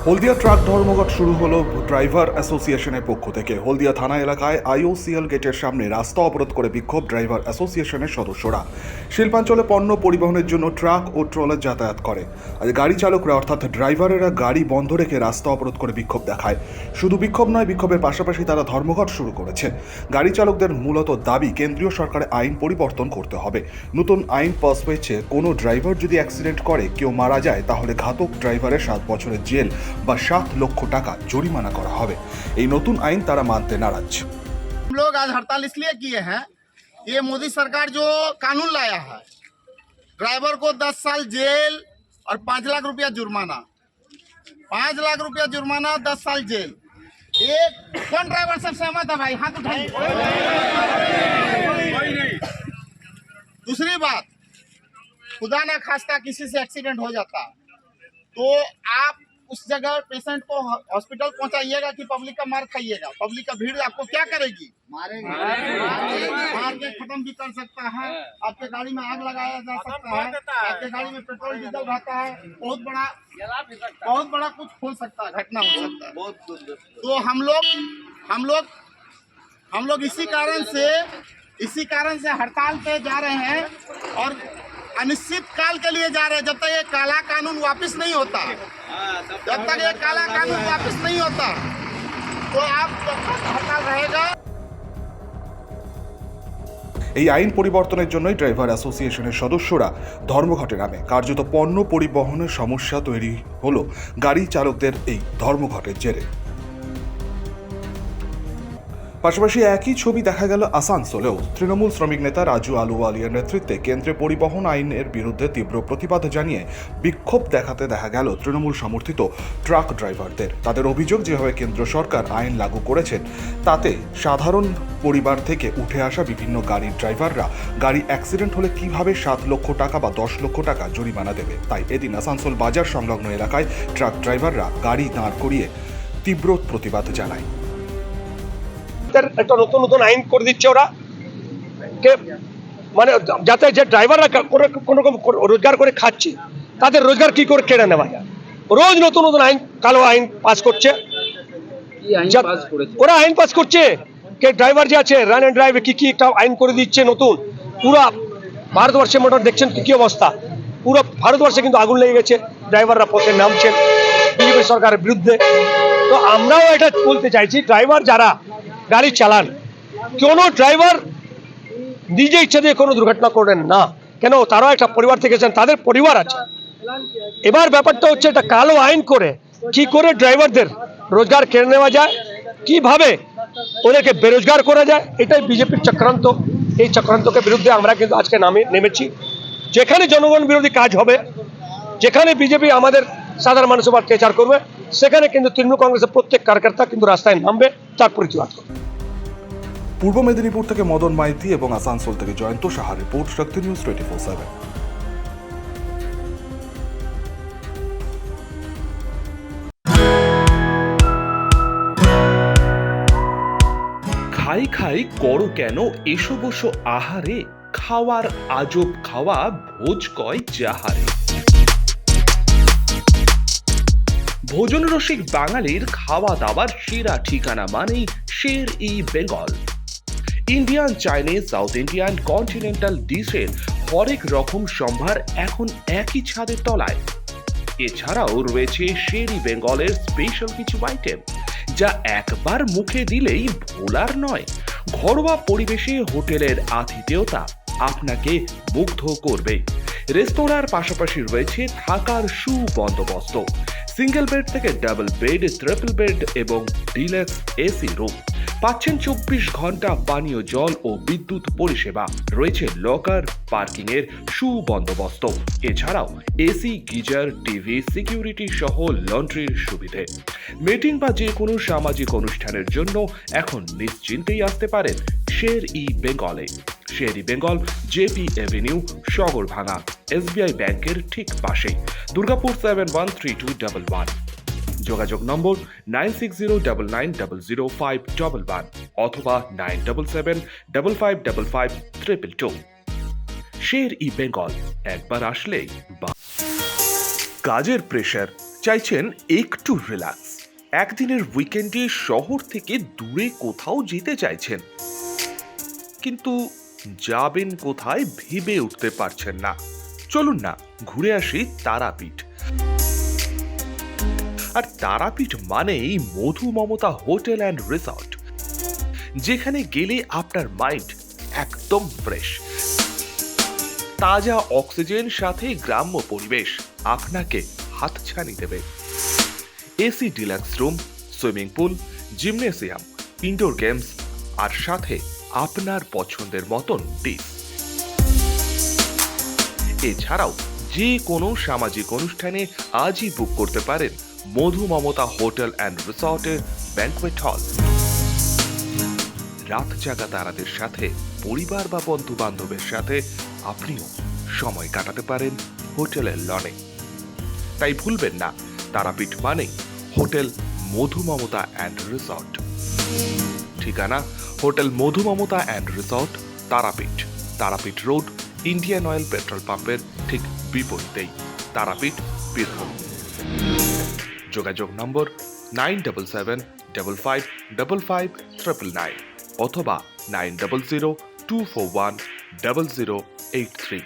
হলদিয়া truck ধর্মঘট শুরু হলো ড্রাইভার অ্যাসোসিয়েশনের পক্ষ থেকে। হলদিয়া থানা এলাকায় আইওসিএল গেটের সামনে রাস্তা অবরোধ করে বিক্ষোভ ড্রাইভার অ্যাসোসিয়েশনের সদস্যরা। শিল্পাঞ্চলে পণ্য পরিবহনের জন্য ট্রাক ও ট্রলার যাতায়াত করে। আজ গাড়ি চালকরা অর্থাৎ ড্রাইভারেরা গাড়ি বন্ধ রেখে রাস্তা অবরোধ করে বিক্ষোভ দেখায়। শুধু বিক্ষোভ নয়, বিক্ষোভের পাশাপাশি তারা ধর্মঘট শুরু করেছে। গাড়ি চালকদের মূলত দাবি কেন্দ্রীয় সরকারের আইন পরিবর্তন করতে হবে। নতুন আইন পাস হয়েছে, কোনো ড্রাইভার যদি অ্যাক্সিডেন্ট করে কেউ মারা যায় তাহলে ঘাতক ড্রাইভারের 7 বছরের জেল বা 7 লক্ষ টাকা জরিমানা করা হবে। এই নতুন আইন তারা মানতে নারাজ। हम लोग आज हड़ताल इसलिए किए हैं, ये मोदी सरकार जो कानून लाया है, ड्राइवर को 10 साल जेल और 5 लाख रुपया जुर्माना, 5 लाख रुपया जुर्माना, 10 साल जेल। एक कौन ड्राइवर सब सहमत है भाई? हाथ उठाइए। दूसरी बात, खुदा ना खास्ता किसी से एक्सीडेंट हो जाता तो आप उस जगह पेशेंट को हॉस्पिटल पहुंचाइएगा कि पब्लिक का मार खाइएगा? पब्लिक का भीड़ आपको क्या करेगी? मार के खत्म भी कर सकता है। आपके गाड़ी में आग लगाया जा सकता है, आपके गाड़ी में पेट्रोल डीजल रहता है, बहुत बड़ा कुछ हो सकता है, घटना हो सकता है। तो हम लोग इसी कारण से हड़ताल पे जा रहे हैं और अनिश्चित काल के लिए जा रहे हैं। जब तक ये काला कानून वापस नहीं होता, तो आप हड़ताल रहेगा। এই আইন পরিবর্তনের জন্যই ড্রাইভার অ্যাসোসিয়েশনের সদস্যরা ধর্মঘটে নামে। কার্যত পণ্য পরিবহনের সমস্যা তৈরি হলো গাড়ি চালকদের এই ধর্মঘটের জেরে। পাশাপাশি একই ছবি দেখা গেল আসানসোলেও। তৃণমূল শ্রমিক নেতা রাজু আলুওয়ালিয়ার নেতৃত্বে কেন্দ্রে পরিবহন আইনের বিরুদ্ধে তীব্র প্রতিবাদ জানিয়ে বিক্ষোভ দেখাতে দেখা গেল তৃণমূল সমর্থিত ট্রাক ড্রাইভারদের। তাদের অভিযোগ, যেভাবে কেন্দ্র সরকার আইন লাগু করেছেন তাতে সাধারণ পরিবার থেকে উঠে আসা বিভিন্ন গাড়ির ড্রাইভাররা গাড়ি অ্যাক্সিডেন্ট হলে কিভাবে 7 লক্ষ টাকা বা 10 লক্ষ টাকা জরিমানা দেবে। তাই এদিন আসানসোল বাজার সংলগ্ন এলাকায় ট্রাক ড্রাইভাররা গাড়ি দাঁড় করিয়ে তীব্র প্রতিবাদ জানায়। একটা নতুন নতুন আইন করে দিচ্ছে ওরা, কে মানে যাতে যে ড্রাইভাররা কোনো রকম রোজগার করে খাচ্ছে তাদের রোজগার কি করে কেড়ে নেওয়া যায়। রোজ নতুন নতুন আইন, কালো আইন পাস করছে। ওরা আইন পাস করছে, কে ড্রাইভার যে আছে রান অ্যান্ড ড্রাইভে কি একটা আইন করে দিচ্ছে নতুন। পুরো ভারতবর্ষে মোটর দেখছেন কি অবস্থা, পুরো ভারতবর্ষে কিন্তু আগুন লেগে গেছে। ড্রাইভাররা পথে নামছেন বিজেপি সরকারের বিরুদ্ধে। তো আমরাও এটা বলতে চাইছি, ড্রাইভার যারা গাড়ি চালান, কোনো ড্রাইভার নিজে ইচ্ছা দিয়ে কোনো দুর্ঘটনা করেন না। কেন? তারাও একটা পরিবার থেকে আছেন, তাদের পরিবার আছে। এবার ব্যাপারটা হচ্ছে একটা কালো আইন করে কি করে ড্রাইভারদের রোজগার কেড়ে নেওয়া যায়, কিভাবে ওদেরকে বেরোজগার করা যায়, এটাই বিজেপির চক্রান্ত। এই চক্রান্তকে বিরুদ্ধে আমরা কিন্তু আজকে নেমেছি। যেখানে জনগণ বিরোধী কাজ হবে, যেখানে বিজেপি আমাদের সাধারণ মানুষের উপর অত্যাচার করবে, সেখানে কিন্তু তৃণমূল কংগ্রেসের প্রত্যেক কার্যকর্তা কিন্তু রাস্তায় নামবে, তার প্রতিবাদ করবে। পূর্ব মেদিনীপুর থেকে মদন মাইতি এবং আসানসোল থেকে জয়ন্ত সাহা রিপোর্ট, শক্তি নিউজ 24/7। খাই খাই করো কেন এসো বসো আহারে, খাওয়ার আজব খাওয়া ভোজ কয় যাহারে। ভোজন রসিক বাঙালির খাওয়া দাওয়ার সেরা ঠিকানা মানেই Sher-e Bengal. Indian, Chinese, South Indian, continental ডিশের হরেক রকম সম্ভার এখন একই ছাদের তলায়। এছাড়াও রয়েছে শের-ই বেঙ্গলের স্পেশাল কিছু আইটেম যা একবার মুখে দিলেই ভোলার নয়। ঘরোয়া পরিবেশে হোটেলের আতিথেয়তা আপনাকে মুগ্ধ করবে। রেস্তোরাঁর পাশাপাশি রয়েছে থাকার সুবন্দোবস্ত। সিঙ্গেল বেড থেকে ডাবল বেড, ট্রিপল বেড এবং ডিলাক্স এসি রুম। পাচ্ছেন 24 ঘন্টা পানীয় জল ও বিদ্যুৎ পরিষেবা। রয়েছে লকার, পার্কিং এর সুবন্দোবস্ত। এছাড়াও এসি, গিজার, টিভি, সিকিউরিটি সহ লন্ড্রির সুবিধে। মিটিং বা যে কোনো সামাজিক অনুষ্ঠানের জন্য এখন নিশ্চিন্তেই আসতে পারেন শের-ই বেঙ্গলে। Sher e Bengal, JP Avenue, Sagarbhanga, SBI ব্যাংকের ঠিক পাশে, দুর্গাপুর 713211। যোগাযোগ নম্বর 9609900511 অথবা 9775555222। শের-ই বেঙ্গল, একবার আসলেই কাজের প্রেশার, চাইছেন একটু রিল্যাক্স, একদিনের উইকেন্ডে শহর থেকে দূরে কোথাও যেতে চাইছেন, কিন্তু যাবেন কোথায় ভেবে উঠতে পারছেন না। চলুন না ঘুরে আসি তারাপীঠ। আর তারাপীঠ মানেই মধু মমতা হোটেল অ্যান্ড রিসর্ট, যেখানে গেলে আপনার মাইন্ড একদম ফ্রেশ। তাজা অক্সিজেন সাথে গ্রাম্য পরিবেশ আপনাকে হাতছানি দেবে। AC deluxe room, swimming pool, gymnasium, indoor games আর সাথে আপনার পছন্দের মতন ডিশ। এছাড়াও যে কোনো সামাজিক অনুষ্ঠানে আজই বুক করতে পারেন মধু মমতা হোটেল অ্যান্ড রিসর্টের ব্যাংকুয়েট হল। রাত জাগা তারাদের সাথে, পরিবার বা বন্ধু বান্ধবের সাথে আপনিও সময় কাটাতে পারেন হোটেলের লনে। তাই ভুলবেন না, তারাপীঠ মানে hotel Madhu Mamata and resort. ঠিকানা hotel Madhu Mamata and resort, Tarapith, Tarapith road, Indian oil petrol পাম্পের ঠিক বিপরীতেই, তারাপীঠ, বীরভূম। যোগাযোগ নম্বর 9775555599 অথবা 9002410083।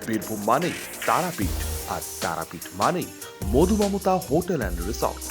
বীরভূম মানেই তারাপীঠ, আর তারাপীঠ মানেই মধু মমতা হোটেল অ্যান্ড রিসর্ট।